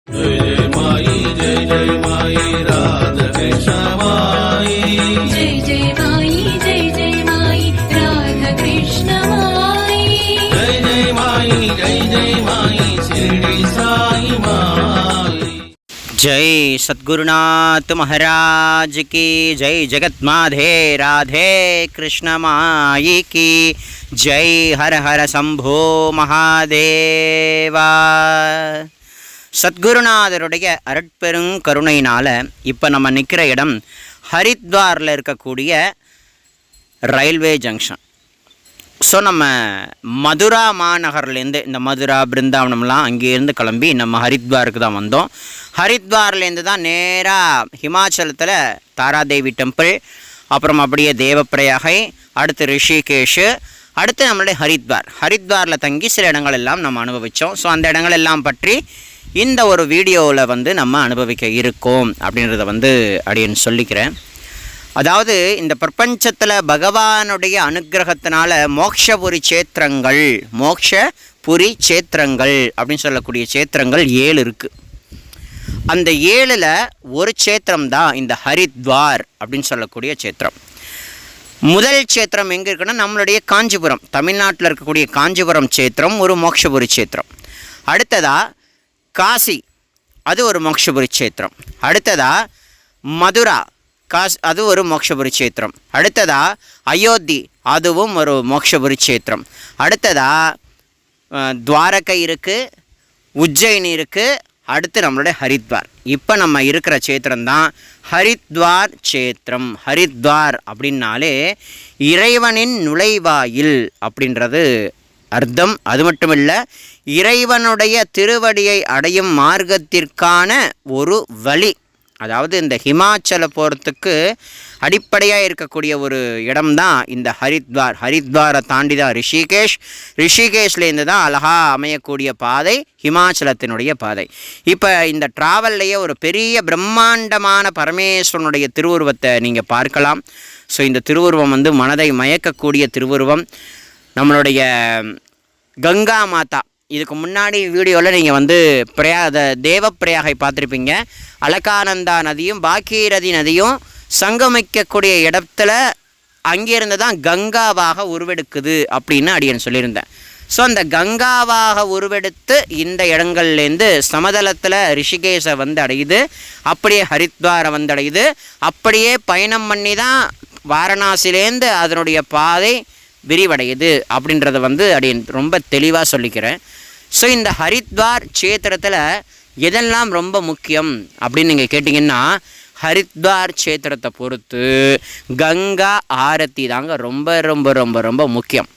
जय जय माई राधा कृष्ण माई जय जय माई राधा कृष्ण माई जय माई शिरडी साई माई। जय सद्गुरुनाथ महाराज की जय। जगत माधे राधे कृष्ण माई की जय। हर हर शंभो महादेवा। சத்குருநாதருடைய அருட்பெரும் கருணையினால் இப்போ நம்ம நிற்கிற இடம் ஹரித்வாரில் இருக்கக்கூடிய ரயில்வே ஜங்ஷன். ஸோ நம்ம மதுரா மாநகர்லேருந்து, இந்த மதுரா பிருந்தாவனம்லாம் அங்கேருந்து கிளம்பி நம்ம ஹரித்வாருக்கு தான் வந்தோம். ஹரித்வார்லேருந்து தான் நேராக ஹிமாச்சலத்தில் தாராதேவி டெம்பிள், அப்புறம் அப்படியே தேவப்பிரயாகை, அடுத்து ரிஷிகேஷ், அடுத்து நம்மளுடைய ஹரித்வாரில் தங்கி சில இடங்கள் எல்லாம் நம்ம அனுபவித்தோம். ஸோ அந்த இடங்கள் எல்லாம் பற்றி இந்த ஒரு வீடியோவில் நம்ம அனுபவிக்க இருக்கோம் அப்படின்றத அப்படின்னு சொல்லிக்கிறேன். அதாவது இந்த பிரபஞ்சத்தில் பகவானுடைய அனுகிரகத்தினால மோக்ஷபுரி சேத்திரங்கள் அப்படின்னு சொல்லக்கூடிய சேத்திரங்கள் 7 இருக்குது. அந்த 7ல் ஒரு சேத்திரம் தான் இந்த ஹரித்வார் அப்படின்னு சொல்லக்கூடிய சேத்திரம். முதல் சேத்திரம் எங்கே இருக்குன்னா நம்மளுடைய காஞ்சிபுரம், தமிழ்நாட்டில் இருக்கக்கூடிய காஞ்சிபுரம் சேத்திரம் ஒரு மோக்ஷபுரி சேத்திரம். அடுத்ததாக காசி, அது ஒரு மோக்ஷபுரி சேத்திரம். அடுத்ததாக மதுரா அது ஒரு மோக்ஷபுரி சேத்திரம். அடுத்ததாக அயோத்தி, அதுவும் ஒரு மோக்ஷபுரி சேத்திரம். அடுத்ததாக துவாரகை இருக்குது, உஜ்ஜயினி இருக்குது, அடுத்து நம்மளுடைய ஹரித்வார். இப்போ நம்ம இருக்கிற சேத்திரம்தான் ஹரித்வார் சேத்திரம். ஹரித்வார் அப்படின்னாலே இறைவனின் நுழைவாயில் அப்படின்றது அர்த்தம். அது மட்டும் இல்லை, இறைவனுடைய திருவடியை அடையும் மார்க்கத்திற்கான ஒரு வழி. அதாவது இந்த ஹிமாச்சல போகிறதுக்கு அடிப்படையாக இருக்கக்கூடிய ஒரு இடம்தான் இந்த ஹரித்வார். ஹரித்வாரை தாண்டி தான் ரிஷிகேஷ்லேருந்து தான் அழகாக அமையக்கூடிய பாதை ஹிமாச்சலத்தினுடைய பாதை. இப்போ இந்த ட்ராவல்லையே ஒரு பெரிய பிரம்மாண்டமான பரமேஸ்வரனுடைய திருவுருவத்தை நீங்கள் பார்க்கலாம். ஸோ இந்த திருவுருவம் மனதை மயக்கக்கூடிய திருவுருவம். நம்மளுடைய கங்கா மாதா, இதுக்கு முன்னாடி வீடியோவில் நீங்கள் தேவப்பிரயாகை பார்த்துருப்பீங்க. அலகானந்தா நதியும் பாகீரதி நதியும் சங்கமிக்கக்கூடிய இடத்துல அங்கேருந்து தான் கங்காவாக உருவெடுக்குது அப்படின்னு அடியன் சொல்லியிருந்தேன். ஸோ அந்த கங்காவாக உருவெடுத்து இந்த இடங்கள்லேருந்து சமதளத்தில் ரிஷிகேஷை அடையுது, அப்படியே ஹரித்வாரை அடையுது, அப்படியே பயணம் பண்ணி தான் வாரணாசிலேருந்து அதனுடைய பாதை விரிவடையுது அப்படின்றத அப்படின்னு ரொம்ப தெளிவாக சொல்லிக்கிறேன். ஸோ இந்த ஹரித்வார் சேத்திரத்தில் எதெல்லாம் ரொம்ப முக்கியம் அப்படின்னு நீங்கள் கேட்டிங்கன்னா, ஹரித்வார் சேத்திரத்தை பொறுத்து கங்கா ஆரத்தி தாங்க ரொம்ப ரொம்ப ரொம்ப ரொம்ப முக்கியம்.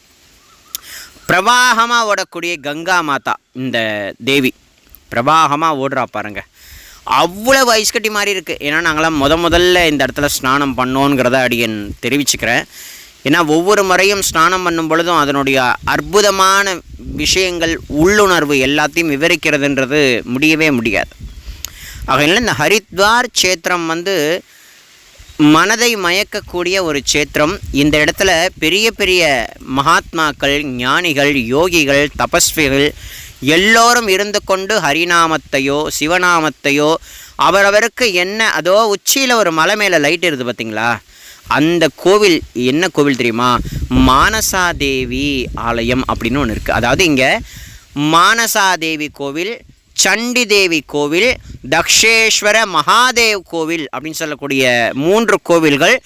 பிரவாகமாக ஓடக்கூடிய கங்கா மாதா, இந்த தேவி பிரவாகமாக ஓடுறா பாருங்க, அவ்வளோ வயசுக்கட்டி மாதிரி இருக்குது. ஏன்னா நாங்களாம் முதல்ல இந்த இடத்துல ஸ்நானம் பண்ணோங்கிறத அடியன் தெரிவிச்சுக்கிறேன். ஏன்னா ஒவ்வொரு முறையும் ஸ்நானம் பண்ணும் பொழுதும் அதனுடைய அற்புதமான விஷயங்கள், உள்ளுணர்வு எல்லாத்தையும் விவரிக்கிறதுன்றது முடியவே முடியாது. ஆகையினால இந்த ஹரித்வார் சேத்திரம் மனதை மயக்கக்கூடிய ஒரு சேத்திரம். இந்த இடத்துல பெரிய பெரிய மகாத்மாக்கள், ஞானிகள், யோகிகள், தபஸ்விகள் எல்லோரும் இருந்து கொண்டு ஹரிநாமத்தையோ சிவநாமத்தையோ அவரவருக்கு என்ன, அதோ உச்சியில் ஒரு மலை மேலே லைட் இருக்குது பார்த்தீங்களா, அந்த கோவில் என்ன கோவில் தெரியுமா? மானசாதேவி ஆலயம் அப்படின்னு ஒன்று இருக்குது. அதாவது இங்கே மானசாதேவி கோவில், சண்டி தேவி கோவில், தக்ஷேஸ்வர மகாதேவ் கோவில் அப்படின்னு சொல்லக்கூடிய 3 கோவில்கள்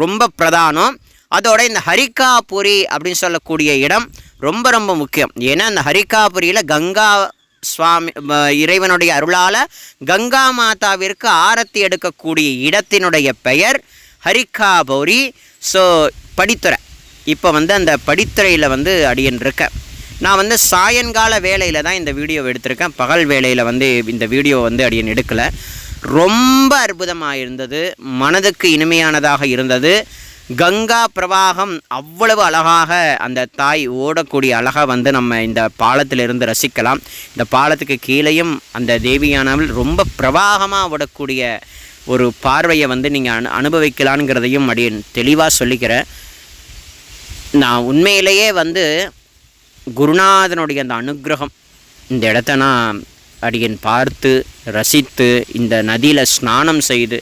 ரொம்ப பிரதானம். அதோட இந்த ஹரிகாபுரி அப்படின்னு சொல்லக்கூடிய இடம் ரொம்ப ரொம்ப முக்கியம். ஏன்னா இந்த ஹரிகாபுரியில் கங்கா சுவாமி இறைவனுடைய அருளால் கங்கா மாதாவிற்கு ஆரத்தி எடுக்கக்கூடிய இடத்தினுடைய பெயர் ஹரிகாபுரி. ஸோ படித்துறை, இப்போ அந்த படித்துறையில் அடியன் இருக்கேன். நான் சாயங்கால வேளையில் தான் இந்த வீடியோவை எடுத்திருக்கேன். பகல் வேளையில் இந்த வீடியோ அடியன் எடுக்கலை. ரொம்ப அற்புதமாக இருந்தது, மனதுக்கு இனிமையானதாக இருந்தது. கங்கா பிரவாகம் அவ்வளவு அழகாக அந்த தாய் ஓடக்கூடிய அழகாக நம்ம இந்த பாலத்திலிருந்து ரசிக்கலாம். இந்த பாலத்துக்கு கீழேயும் அந்த தேவியானவள் ரொம்ப பிரவாகமாக ஓடக்கூடிய ஒரு பார்வையை நீங்கள் அனுபவிக்கலான்ங்கிறதையும் அப்படின்னு தெளிவாக சொல்லிக்கிறேன். நான் உண்மையிலேயே குருநாதனுடைய அந்த அனுகிரகம் இந்த இடத்த நான் அடியன் பார்த்து ரசித்து இந்த நதியில் ஸ்நானம் செய்து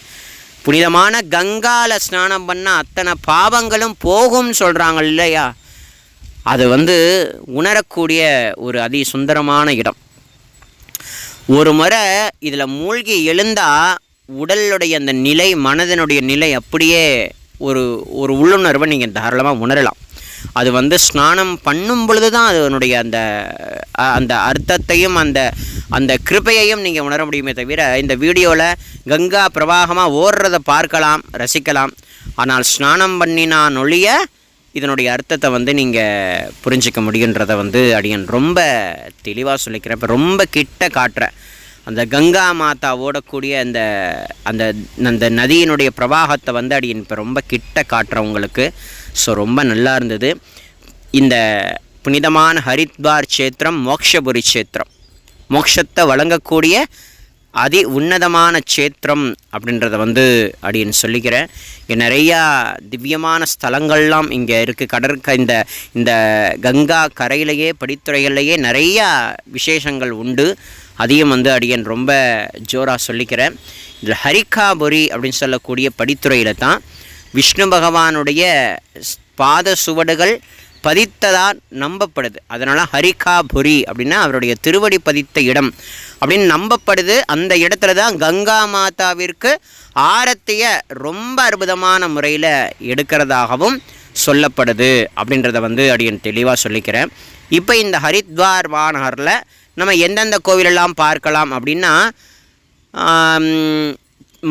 புனிதமான கங்கால ஸ்நானம் பண்ணால் அத்தனை பாவங்களும் போகும்னு சொல்கிறாங்க இல்லையா? அது உணரக்கூடிய ஒரு அதி சுந்தரமான இடம். ஒரு முறை இதில் மூழ்கி எழுந்தால் உடலுடைய அந்த நிலை, மனதினுடைய நிலை அப்படியே ஒரு ஒரு உள்ளுணர்வை நீங்கள் தாராளமாக உணரலாம். அது ஸ்நானம் பண்ணும் பொழுது தான் அதனுடைய அந்த அந்த அர்த்தத்தையும் அந்த அந்த கிருபையையும் நீங்கள் உணர முடியுமே தவிர இந்த வீடியோவில் கங்கா பிரவாகமாக ஓடுறதை பார்க்கலாம், ரசிக்கலாம். ஆனால் ஸ்நானம் பண்ணினான் ஒழிய இதனுடைய அர்த்தத்தை நீங்கள் புரிஞ்சிக்க முடியுன்றதை அடியன் ரொம்ப தெளிவாக சொல்லிக்கிறேன். இப்போ ரொம்ப கிட்ட காட்டுறேன். அந்த கங்கா மாதா ஓடக்கூடிய அந்த அந்த அந்த நதியினுடைய பிரவாகத்தை அடியன் இப்போ ரொம்ப கிட்ட காட்டுறேன் உங்களுக்கு. ஸோ ரொம்ப நல்லா இருந்தது. இந்த புனிதமான ஹரித்வார் க்ஷேத்திரம் மோக்ஷபுரி க்ஷேத்திரம், மோட்சத்தை வழங்கக்கூடிய அதி உன்னதமான க்ஷேத்திரம் அப்படின்றத அடியன் சொல்லிக்கிறேன். இங்கே நிறையா திவ்யமான ஸ்தலங்கள்லாம் இங்கே இருக்குது. இந்த இந்த கங்கா கரையிலேயே படித்துறைகள்லேயே நிறையா விசேஷங்கள் உண்டு. அதையும் அடியன் ரொம்ப ஜோராக சொல்லிக்கிறேன். இதில் ஹரிகாபுரி அப்படின்னு சொல்லக்கூடிய படித்துறையில் தான் விஷ்ணு பகவானுடைய பாத சுவடுகள் பதித்ததாக நம்பப்படுது. அதனால் ஹரிகாபுரி அப்படின்னா அவருடைய திருவடி பதித்த இடம் அப்படின்னு நம்பப்படுது. அந்த இடத்துல தான் கங்கா மாதாவிற்கு ஆரத்தியை ரொம்ப அற்புதமான முறையில் எடுக்கிறதாகவும் சொல்லப்படுது அப்படின்றத அடியன் தெளிவாக சொல்லிக்கிறேன். இப்போ இந்த ஹரித்வார் மாநகரில் நம்ம எந்தெந்த கோவிலெல்லாம் பார்க்கலாம் அப்படின்னா,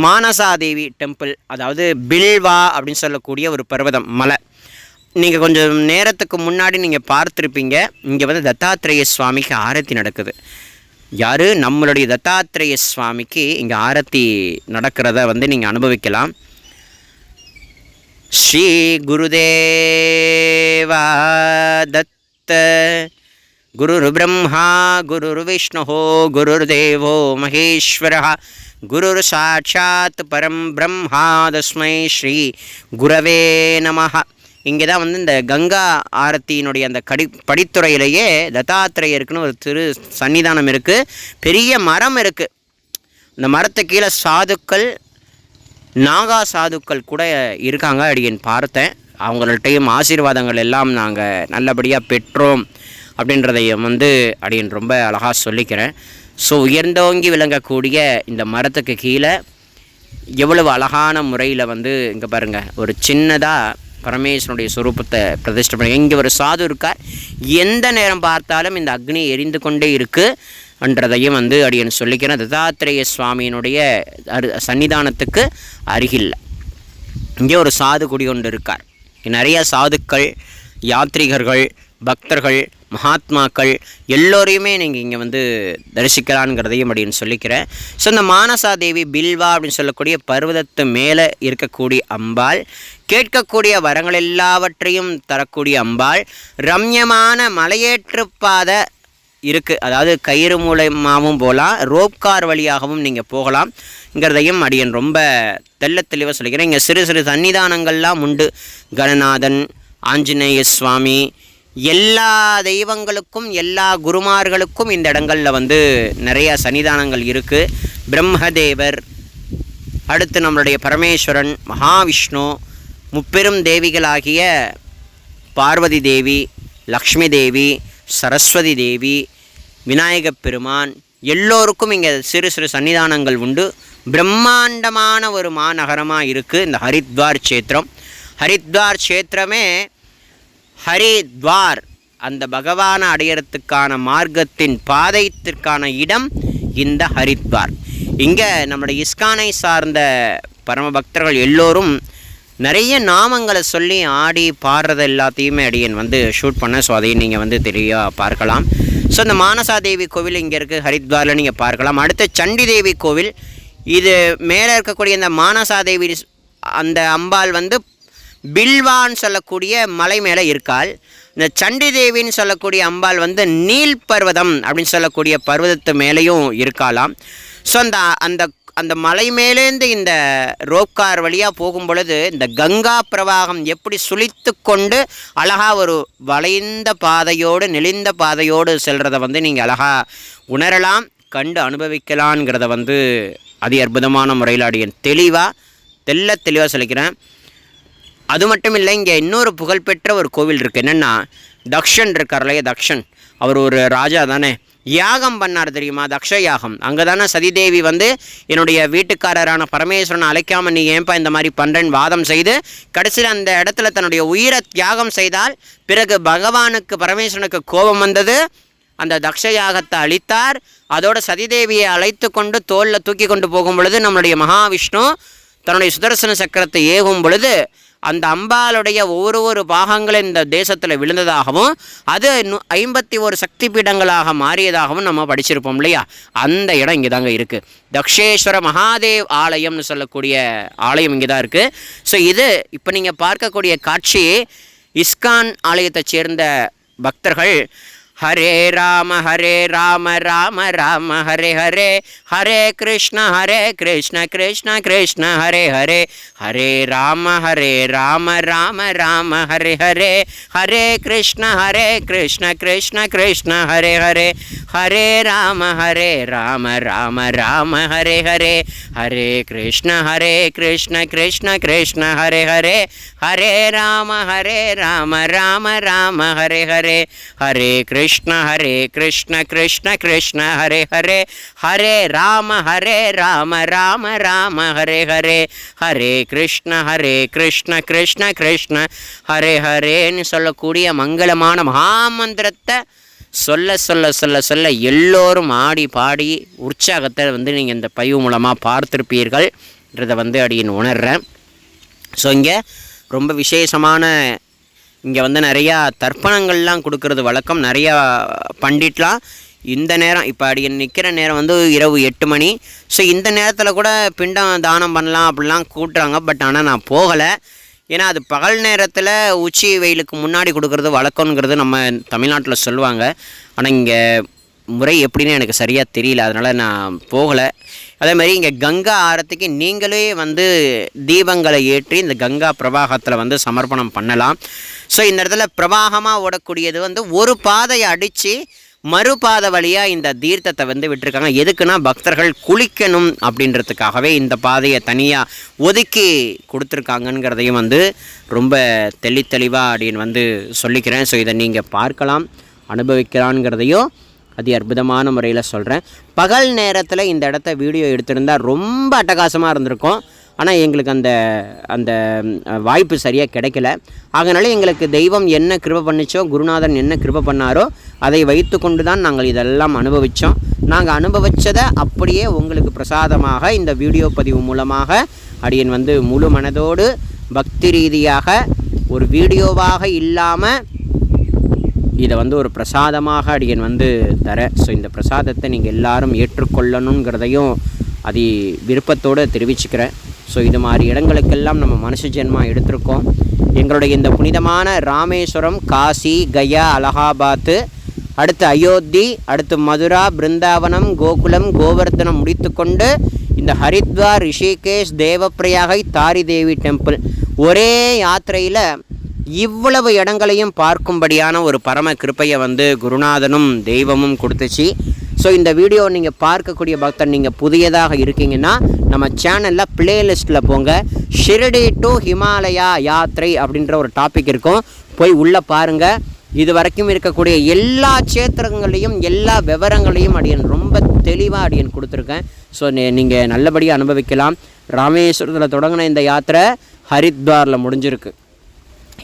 மானசாதேவி டெம்பிள், அதாவது பில்வா அப்படின்னு சொல்லக்கூடிய ஒரு பர்வதம் மலை. நீங்கள் கொஞ்சம் நேரத்துக்கு முன்னாடி நீங்கள் பார்த்துருப்பீங்க. இங்கே தத்தாத்ரேய சுவாமிக்கு ஆரத்தி நடக்குது. யார்? நம்மளுடைய தத்தாத்ரேய சுவாமிக்கு இங்கே ஆரத்தி நடக்கிறத நீங்கள் அனுபவிக்கலாம். ஸ்ரீ குருதேவா தத்த குருர் பிரம்மா குருர் விஷ்ணு குருர் தேவோ மகேஸ்வரः குருர் சாட்சாத் பரம் பிரம்மா தஸ்மை ஸ்ரீ குரவே நமஹ. இங்கே தான் இந்த கங்கா ஆரத்தியினுடைய அந்த படித்துறையிலேயே தத்தாத்திரேயருக்குன்னு ஒரு திரு சன்னிதானம் இருக்குது. பெரிய மரம் இருக்குது. இந்த மரத்து கீழே சாதுக்கள், நாகா சாதுக்கள் கூட இருக்காங்க. அடியன் பார்த்தேன். அவங்கள்ட்டையும் ஆசீர்வாதங்கள் எல்லாம் நாங்கள் நல்லபடியாக பெற்றோம் அப்படின்றதையும் அடியன் ரொம்ப அழகாக சொல்லிக்கிறேன். ஸோ உயர்ந்தோங்கி விளங்கக்கூடிய இந்த மரத்துக்கு கீழே எவ்வளவு அழகான முறையில் இங்கே பாருங்கள், ஒரு சின்னதாக பரமேஸ்வரனுடைய சுரூபத்தை பிரதிஷ்டை பண்ணி இங்கே ஒரு சாது இருக்கார். எந்த நேரம் பார்த்தாலும் இந்த அக்னி எரிந்து கொண்டே இருக்குன்றதையும் அடியன் சொல்லிக்கிறேன். தத்தாத்ரேய சுவாமியினுடைய சன்னிதானத்துக்கு அருகில் இங்கே ஒரு சாது குடிகொண்டு இருக்கார். நிறைய சாதுக்கள், யாத்ரிகர்கள், பக்தர்கள், மகாத்மாக்கள் எல்லோரையுமே நீங்கள் இங்கே தரிசிக்கலான்ங்கிறதையும் அப்படின்னு சொல்லிக்கிறேன். ஸோ இந்த மானசாதேவி பில்வா அப்படின்னு சொல்லக்கூடிய பர்வதத்து மேலே இருக்கக்கூடிய அம்பாள், கேட்கக்கூடிய வரங்கள் எல்லாவற்றையும் தரக்கூடிய அம்பாள், ரம்யமான மலையேற்று பாதை இருக்குது. அதாவது கயிறு மூலமாகவும் போகலாம், ரோப்கார் வழியாகவும் நீங்கள் போகலாம்ங்கிறதையும் அடியன் ரொம்ப தெளிவாக சொல்லிக்கிறேன். இங்கே சிறு சிறு சன்னிதானங்கள்லாம் உண்டு. கணநாதன், ஆஞ்சநேய சுவாமி, எல்லா தெய்வங்களுக்கும் எல்லா குருமார்களுக்கும் இந்த இடங்களில் நிறைய சன்னிதானங்கள் இருக்குது. பிரம்மதேவர், அடுத்து நம்மளுடைய பரமேஸ்வரன், மகாவிஷ்ணு, முப்பெரும் தேவிகளாகிய பார்வதி தேவி, லக்ஷ்மி தேவி, சரஸ்வதி தேவி, விநாயகப் பெருமான் எல்லோருக்கும் இங்கே சிறு சிறு சன்னிதானங்கள் உண்டு. பிரம்மாண்டமான ஒரு மாநகரமாக இருக்குது இந்த ஹரித்வார் க்ஷேத்திரம். ஹரித்வார் க்ஷேத்திரமே ஹரித்வார், அந்த பகவானை அடையிறதுக்கான மார்க்கத்தின் பாதைத்திற்கான இடம் இந்த ஹரித்வார். இங்கே நம்முடைய இஸ்கானை சார்ந்த பரம பக்தர்கள் எல்லோரும் நிறைய நாமங்களை சொல்லி ஆடி பாடுறது எல்லாத்தையுமே அடியன் ஷூட் பண்ண. ஸோ அதையும் நீங்கள் தெளிவாக பார்க்கலாம். ஸோ இந்த மானசாதேவி கோவில் இங்கே இருக்குது, ஹரித்வாரில் நீங்கள் பார்க்கலாம். அடுத்து சண்டி தேவி கோவில். இது மேலே இருக்கக்கூடிய இந்த மானசாதேவி அந்த அம்பாள் பில்வான்னு சொல்லக்கூடிய மலை மேலே இருக்காள். இந்த சண்டி தேவின்னு சொல்லக்கூடிய அம்பாள் நீல் பர்வதம் அப்படின்னு சொல்லக்கூடிய பர்வதத்து மேலேயும் இருக்காளாம். ஸோ அந்த அந்த அந்த மலை மேலேருந்து இந்த ரோப்கார் வழியாக போகும் பொழுது இந்த கங்கா பிரவாகம் எப்படி சுழித்து கொண்டு அழகாக ஒரு வளைந்த பாதையோடு நெளிந்த பாதையோடு செல்கிறத நீங்கள் அழகாக உணரலாம். கண்டு அனுபவிக்கலான்ங்கிறத வந்து அதி அற்புதமான முறையில் அடியேன் தெளிவாக சொல்லிக்கிறேன். அது மட்டும் இல்லை, இங்கே இன்னொரு புகழ்பெற்ற ஒரு கோவில் இருக்குது. என்னென்னா, தக்ஷன் இருக்கார் இல்லையா, தக்ஷன் அவர் ஒரு ராஜா தானே, யாகம் பண்ணார் தெரியுமா, தக்ஷ யாகம். அங்கே தானே சதிதேவி வந்து என்னுடைய வீட்டுக்காரரான பரமேஸ்வரனை அழைக்காமல் நீ ஏன்பா இந்த மாதிரி பண்ணுறேன்னு வாதம் செய்து கடைசியில் அந்த இடத்துல தன்னுடைய உயிரை தியாகம் செய்தால் பிறகு பகவானுக்கு பரமேஸ்வரனுக்கு கோபம் வந்தது. அந்த தக்ஷ யாகத்தை அழித்தார். அதோட சதிதேவியை அழைத்து கொண்டு தோளில் தூக்கி கொண்டு போகும் பொழுது நம்மளுடைய மகாவிஷ்ணு தன்னுடைய சுதர்சன சக்கரத்தை ஏகும் பொழுது அந்த அம்பாளுடைய ஒவ்வொரு பாகங்களும் இந்த தேசத்தில் விழுந்ததாகவும் அது 51 சக்தி பீடங்களாக மாறியதாகவும் நம்ம படிச்சிருப்போம் இல்லையா. அந்த இடம் இங்கே தாங்க இருக்குது. தக்ஷேஸ்வர மகாதேவ் ஆலயம்னு சொல்லக்கூடிய ஆலயம் இங்கே தான் இருக்குது. ஸோ இது இப்போ நீங்கள் பார்க்கக்கூடிய காட்சி இஸ்கான் ஆலயத்தைச் சேர்ந்த பக்தர்கள் ஹரே ராம ராம ராம ஹரே ஹரே, ஹரே கிருஷ்ண கிருஷ்ண கிருஷ்ண ஹரே ஹரே, ஹரே ராம ராம ராம ஹரே ஹரே, ஹரே கிருஷ்ண கிருஷ்ண கிருஷ்ண ஹரே ஹரே, ஹரே ராம ராம ராம ஹரே ஹரே, ஹரே கிருஷ்ண கிருஷ்ண கிருஷ்ண ஹரே ஹரே, ஹரே ராம ராம ராம ஹரே ஹரே, ஹரே கிருஷ்ண கிருஷ்ண கிருஷ்ண ஹரே ஹரே, ஹரே ராம ராம ராம ஹரே ஹரே, ஹரே கிருஷ்ண கிருஷ்ண கிருஷ்ண ஹரே ஹரேன்னு சொல்லக்கூடிய மங்களமான மகாமந்திரத்தை சொல்ல சொல்ல சொல்ல சொல்ல எல்லோரும் ஆடி பாடி உற்சாகத்தை வந்து நீங்கள் இந்த பதிவு மூலமாக பார்த்துருப்பீர்கள்ன்றதை வந்து அடியின் உணர்கிறேன். ஸோ இங்கே ரொம்ப விசேஷமான இங்கே வந்து நிறையா தர்ப்பணங்கள்லாம் கொடுக்கறது வழக்கம். நிறையா பண்டிட்லாம் இந்த நேரம் இப்போ அடி நிற்கிற நேரம் வந்து இரவு 8 மணி. ஸோ இந்த நேரத்தில் கூட பிண்டம் தானம் பண்ணலாம் அப்படிலாம் கூட்டுறாங்க. பட் ஆனால் நான் போகலை. ஏன்னா அது பகல் நேரத்தில் உச்சி வெயிலுக்கு முன்னாடி கொடுக்கறது வழக்கங்கிறது நம்ம தமிழ்நாட்டில் சொல்லுவாங்க. ஆனால் இங்கே முறை எப்படின்னு எனக்கு சரியாக தெரியல, அதனால் நான் போகலை. அதேமாதிரி இங்கே கங்கா ஆரத்திக்கு நீங்களே வந்து தீபங்களை ஏற்றி இந்த கங்கா பிரவாகத்தில் வந்து சமர்ப்பணம் பண்ணலாம். ஸோ இந்த இடத்துல பிரவாகமாக ஓடக்கூடியது வந்து ஒரு பாதையை அடித்து மறுபாதை வழியாக இந்த தீர்த்தத்தை வந்து விட்டுருக்காங்க. எதுக்குன்னா பக்தர்கள் குளிக்கணும் அப்படின்றதுக்காகவே இந்த பாதையை தனியாக ஒதுக்கி கொடுத்துருக்காங்கங்கிறதையும் வந்து ரொம்ப தெளிவாக அப்படின்னு வந்து சொல்லிக்கிறேன். ஸோ இதை நீங்கள் பார்க்கலாம், அனுபவிக்கலான்ங்கிறதையும் அதி அற்புதமான முறையில் சொல்கிறேன். பகல் நேரத்தில் இந்த இடத்த வீடியோ எடுத்திருந்தால் ரொம்ப அட்டகாசமாக இருந்திருக்கும். ஆனால் எங்களுக்கு அந்த வாய்ப்பு சரியாக கிடைக்கல. அதனால் எங்களுக்கு தெய்வம் என்ன கிருபை பண்ணிச்சோ, குருநாதன் என்ன கிருபை பண்ணாரோ அதை வைத்து கொண்டு தான் நாங்கள் இதெல்லாம் அனுபவித்தோம். நாங்கள் அனுபவித்ததை அப்படியே உங்களுக்கு பிரசாதமாக இந்த வீடியோ பதிவு மூலமாக அடியன் வந்து முழு மனதோடு பக்தி ரீதியாக ஒரு வீடியோவாக இல்லாமல் இதை வந்து ஒரு பிரசாதமாக அடியன் வந்து தரேன். ஸோ இந்த பிரசாதத்தை நீங்கள் எல்லாரும் ஏற்றுக்கொள்ளணுங்கிறதையும் அதி விருப்பத்தோடு தெரிவிச்சுக்கிறேன். ஸோ இது மாதிரி இடங்களுக்கெல்லாம் நம்ம மனுஷ ஜென்மா எடுத்திருக்கோம். எங்களுடைய இந்த புனிதமான ராமேஸ்வரம், காசி, கயா, அலகாபாத்து, அடுத்து அயோத்தி, அடுத்து மதுரா, பிருந்தாவனம், கோகுலம், கோவர்தனம் முடித்து கொண்டு இந்த ஹரித்வார், ரிஷிகேஷ், தேவப்பிரயாகை, தாரி தேவி டெம்பிள் ஒரே யாத்திரையில் இவ்வளவு இடங்களையும் பார்க்கும்படியான ஒரு பரம கிருப்பையை வந்து குருநாதனும் தெய்வமும் கொடுத்துச்சு. ஸோ இந்த வீடியோ நீங்கள் பார்க்கக்கூடிய பக்தர் நீங்கள் புதியதாக இருக்கீங்கன்னா நம்ம சேனலில் பிளேலிஸ்ட்டில் போங்க. ஷிரடி டு ஹிமாலயா யாத்திரை அப்படின்ற ஒரு டாபிக் இருக்கும், போய் உள்ளே பாருங்கள். இது வரைக்கும் இருக்கக்கூடிய எல்லா சேத்திரங்களையும் எல்லா விவரங்களையும் அடியன் ரொம்ப தெளிவாக அடியன் கொடுத்துருக்கேன். ஸோ நீங்கள் நல்லபடியாக அனுபவிக்கலாம். ராமேஸ்வரத்தில் தொடங்கின இந்த யாத்திரை ஹரித்வாரில் முடிஞ்சிருக்கு.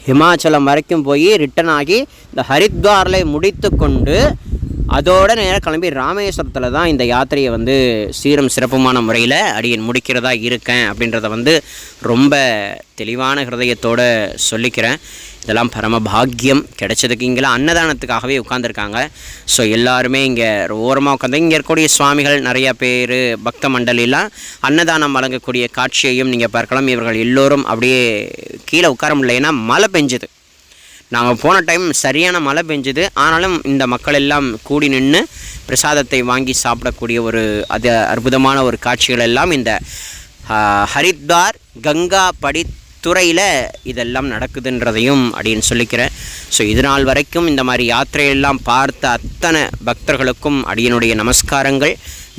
ஹிமாச்சலம் வரைக்கும் போய் ரிட்டன் ஆகி இந்த ஹரித்வாரில் முடித்து கொண்டு அதோட நேரம் கிளம்பி ராமேஸ்வரத்தில் தான் இந்த யாத்திரையை வந்து சீரும் சிறப்புமான முறையில் அடியன் முடிக்கிறதா இருக்கேன் அப்படின்றத வந்து ரொம்ப தெளிவான ஹிருதயத்தோடு சொல்லிக்கிறேன். இதெல்லாம் பரம பாக்கியம் கிடைச்சதுக்கு. இங்கெல்லாம் அன்னதானத்துக்காகவே உட்காந்துருக்காங்க. ஸோ எல்லாருமே இங்கே ஓரமாக உட்காந்து இங்கே இருக்கக்கூடிய சுவாமிகள் நிறையா பேர் பக்த மண்டலிலாம் அன்னதானம் வழங்கக்கூடிய காட்சியையும் நீங்கள் பார்க்கலாம். இவர்கள் எல்லோரும் அப்படியே கீழே உட்கார முடியல, மழை பெஞ்சுது. நாங்கள் போன டைம் சரியான மழை பெஞ்சுது. ஆனாலும் இந்த மக்கள் எல்லாம் கூடி நின்று பிரசாதத்தை வாங்கி சாப்பிடக்கூடிய ஒரு அற்புதமான ஒரு காட்சிகள் எல்லாம் இந்த ஹரித்வார் கங்கா துறையில் இதெல்லாம் நடக்குதுன்றதையும் அப்படின்னு சொல்லிக்கிறேன். ஸோ இது நாள் வரைக்கும் இந்த மாதிரி யாத்திரையெல்லாம் பார்த்த அத்தனை பக்தர்களுக்கும் அடியனுடைய நமஸ்காரங்கள்.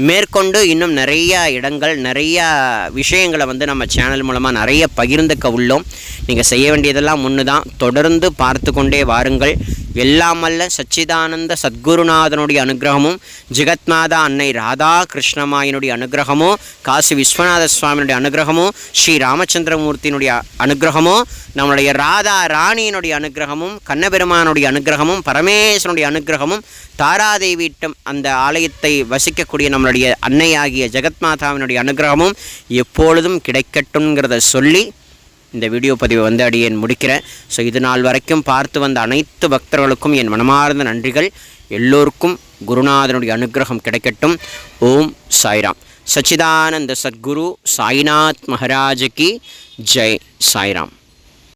மேற்கொண்டு இன்னும் நிறைய இடங்கள், நிறையா விஷயங்களை நம்ம சேனல் மூலமாக நிறைய பகிர்ந்துக்க உள்ளோம். நீங்கள் செய்ய வேண்டியதெல்லாம் ஒன்று தான், தொடர்ந்து பார்த்து கொண்டே வாருங்கள். எல்லாமல்ல சச்சிதானந்த சத்குருநாதனுடைய அனுகிரகமும், ஜெகத்மாதா அன்னை ராதா கிருஷ்ணமாயினுடைய அனுகிரகமும், காசி விஸ்வநாத சுவாமியினுடைய அனுகிரகமும், ஸ்ரீ ராமச்சந்திரமூர்த்தியினுடைய அனுகிரகமும், நம்மளுடைய ராதா ராணியினுடைய அனுகிரகமும், கண்ணபெருமானுடைய அனுகிரகமும், பரமேஸ்வரனுடைய அனுகிரகமும், தாராதேவியிட்டம் அந்த ஆலயத்தை வசிக்கக்கூடிய நம்மளுடைய அன்னையாகிய ஜெகத்மாதாவினுடைய அனுகிரகமும் எப்பொழுதும் கிடைக்கட்டும்ங்கிறத சொல்லி இந்த வீடியோ பதிவை அடியேன் முடிக்கிறேன். ஸோ இது நாள் வரைக்கும் பார்த்து வந்த அனைத்து பக்தர்களுக்கும் என் மனமார்ந்த நன்றிகள். எல்லோருக்கும் குருநாதனுடைய அனுகிரகம் கிடைக்கட்டும். ஓம் சாய்ராம். சச்சிதானந்த சத்குரு சாய்நாத் மகாராஜ் கி ஜெய். சாய்ராம்.